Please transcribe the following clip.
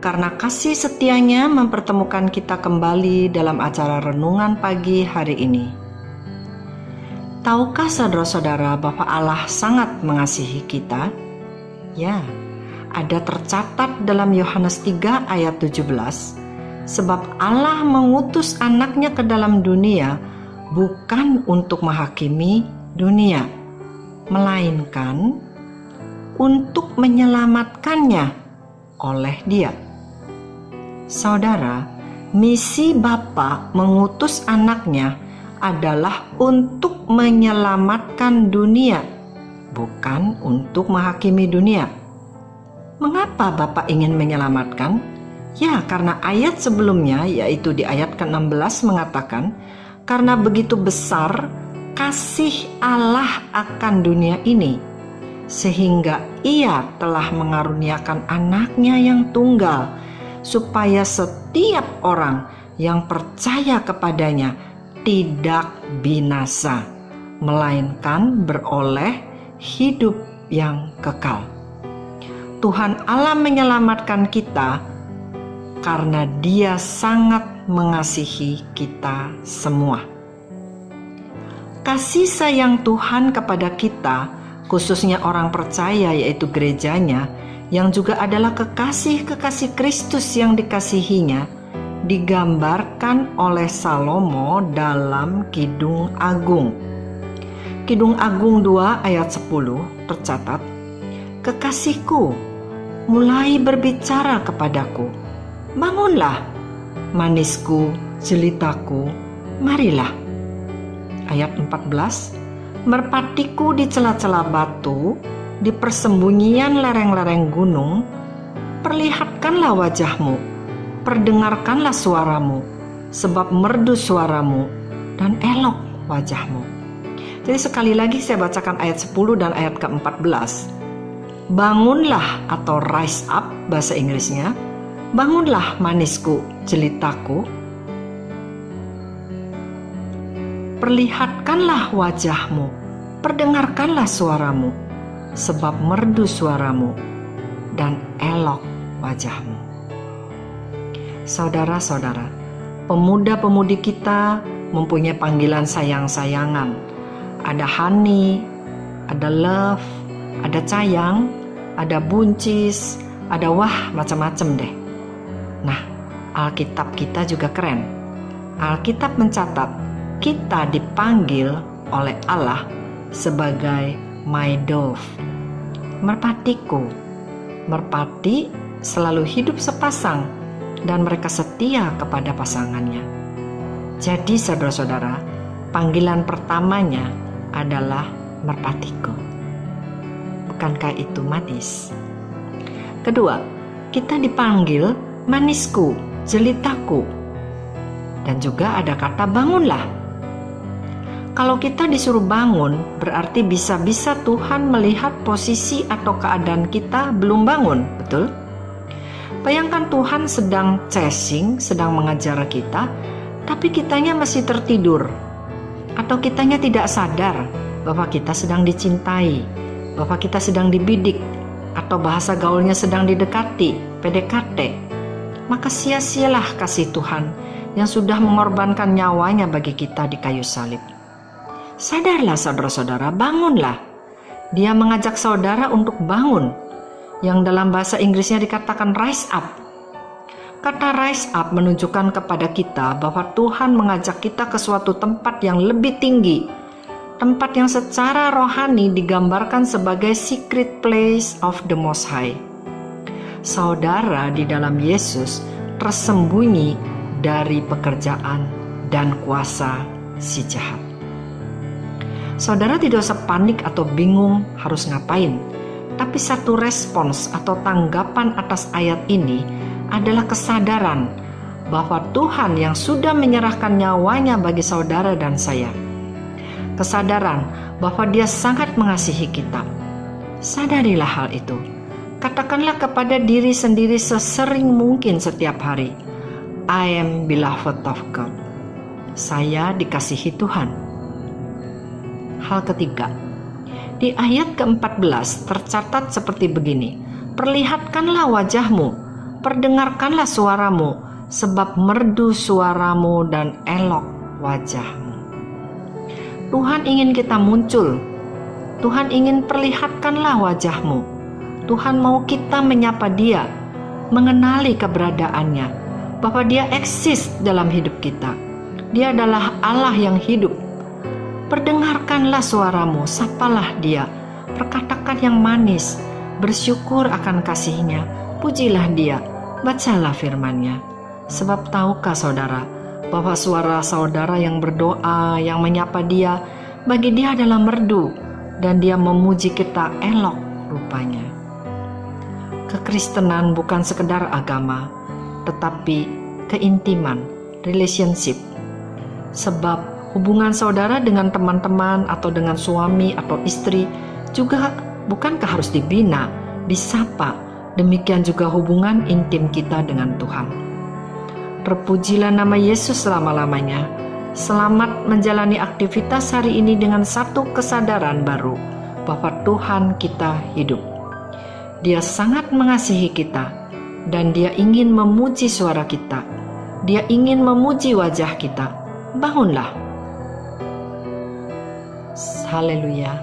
karena kasih setianya mempertemukan kita kembali dalam acara renungan pagi hari ini. Tahukah saudara-saudara bahwa Allah sangat mengasihi kita? Ya, ada tercatat dalam Yohanes 3 ayat 17, sebab Allah mengutus anaknya ke dalam dunia bukan untuk menghakimi dunia, melainkan untuk menyelamatkannya oleh Dia. Saudara, misi Bapa mengutus anaknya adalah untuk menyelamatkan dunia, bukan untuk menghakimi dunia. Mengapa Bapa ingin menyelamatkan? Ya, karena ayat sebelumnya, yaitu di ayat ke-16 mengatakan, karena begitu besar kasih Allah akan dunia ini, sehingga Ia telah mengaruniakan anaknya yang tunggal, supaya setiap orang yang percaya kepadanya tidak binasa, melainkan beroleh hidup yang kekal. Tuhan Allah menyelamatkan kita karena Dia sangat mengasihi kita semua. Kasih sayang Tuhan kepada kita, khususnya orang percaya yaitu gerejanya, yang juga adalah kekasih-kekasih Kristus yang dikasihinya, digambarkan oleh Salomo dalam Kidung Agung. Kidung Agung 2 ayat 10 tercatat, "Kekasihku mulai berbicara kepadaku, bangunlah, manisku, jelitaku, marilah." Ayat 14, "Merpatiku di celah-celah batu, di persembunyian lereng-lereng gunung, perlihatkanlah wajahmu, perdengarkanlah suaramu, sebab merdu suaramu dan elok wajahmu." Jadi sekali lagi saya bacakan ayat 10 dan ayat ke-14. Bangunlah atau rise up bahasa Inggrisnya. Bangunlah manisku, jelitaku. Perlihatkanlah wajahmu, perdengarkanlah suaramu, sebab merdu suaramu dan elok wajahmu. Saudara-saudara, pemuda-pemudi kita mempunyai panggilan sayang-sayangan. Ada honey, ada love, ada sayang, ada buncis, ada wah macam-macam deh. Nah, Alkitab kita juga keren. Alkitab mencatat kita dipanggil oleh Allah sebagai my dove, merpatiku. Merpati selalu hidup sepasang dan mereka setia kepada pasangannya. Jadi saudara-saudara, panggilan pertamanya adalah merpatiku. Bukankah itu manis? Kedua, kita dipanggil manisku, jelitaku. Dan juga ada kata bangunlah. Kalau kita disuruh bangun, berarti bisa-bisa Tuhan melihat posisi atau keadaan kita belum bangun, betul? Bayangkan Tuhan sedang chasing, sedang mengajar kita, tapi kitanya masih tertidur. Atau kitanya tidak sadar bahwa kita sedang dicintai, bahwa kita sedang dibidik, atau bahasa gaulnya sedang didekati, PDKT. Maka sia-sialah kasih Tuhan yang sudah mengorbankan nyawanya bagi kita di kayu salib. Sadarlah saudara-saudara, bangunlah. Dia mengajak saudara untuk bangun, yang dalam bahasa Inggrisnya dikatakan rise up. Kata rise up menunjukkan kepada kita bahwa Tuhan mengajak kita ke suatu tempat yang lebih tinggi, tempat yang secara rohani digambarkan sebagai secret place of the Most High. Saudara di dalam Yesus tersembunyi dari pekerjaan dan kuasa si jahat. Saudara tidak usah panik atau bingung harus ngapain. Tapi satu respons atau tanggapan atas ayat ini adalah kesadaran bahwa Tuhan yang sudah menyerahkan nyawanya bagi saudara dan saya. Kesadaran bahwa Dia sangat mengasihi kita. Sadarilah hal itu. Katakanlah kepada diri sendiri sesering mungkin setiap hari, I am beloved of God. Saya dikasihi Tuhan. Hal ketiga, di ayat ke-14 tercatat seperti begini, perlihatkanlah wajahmu, perdengarkanlah suaramu, sebab merdu suaramu dan elok wajahmu. Tuhan ingin kita muncul. Tuhan ingin perlihatkanlah wajahmu. Tuhan mau kita menyapa Dia, mengenali keberadaannya, bahwa Dia eksis dalam hidup kita. Dia adalah Allah yang hidup. Perdengarkanlah suaramu, sapalah Dia, perkatakan yang manis, bersyukur akan kasih-Nya, pujilah Dia, bacalah firman-Nya. Sebab tahukah saudara, bahwa suara saudara yang berdoa, yang menyapa Dia, bagi Dia adalah merdu, dan Dia memuji kita elok rupanya. Kekristenan bukan sekedar agama, tetapi keintiman, relationship. Sebab hubungan saudara dengan teman-teman atau dengan suami atau istri juga bukankah harus dibina, disapa. Demikian juga hubungan intim kita dengan Tuhan. Terpujilah nama Yesus selama-lamanya. Selamat menjalani aktivitas hari ini dengan satu kesadaran baru, bahwa Tuhan kita hidup. Dia sangat mengasihi kita, dan Dia ingin memuji suara kita. Dia ingin memuji wajah kita. Bangunlah. Haleluya.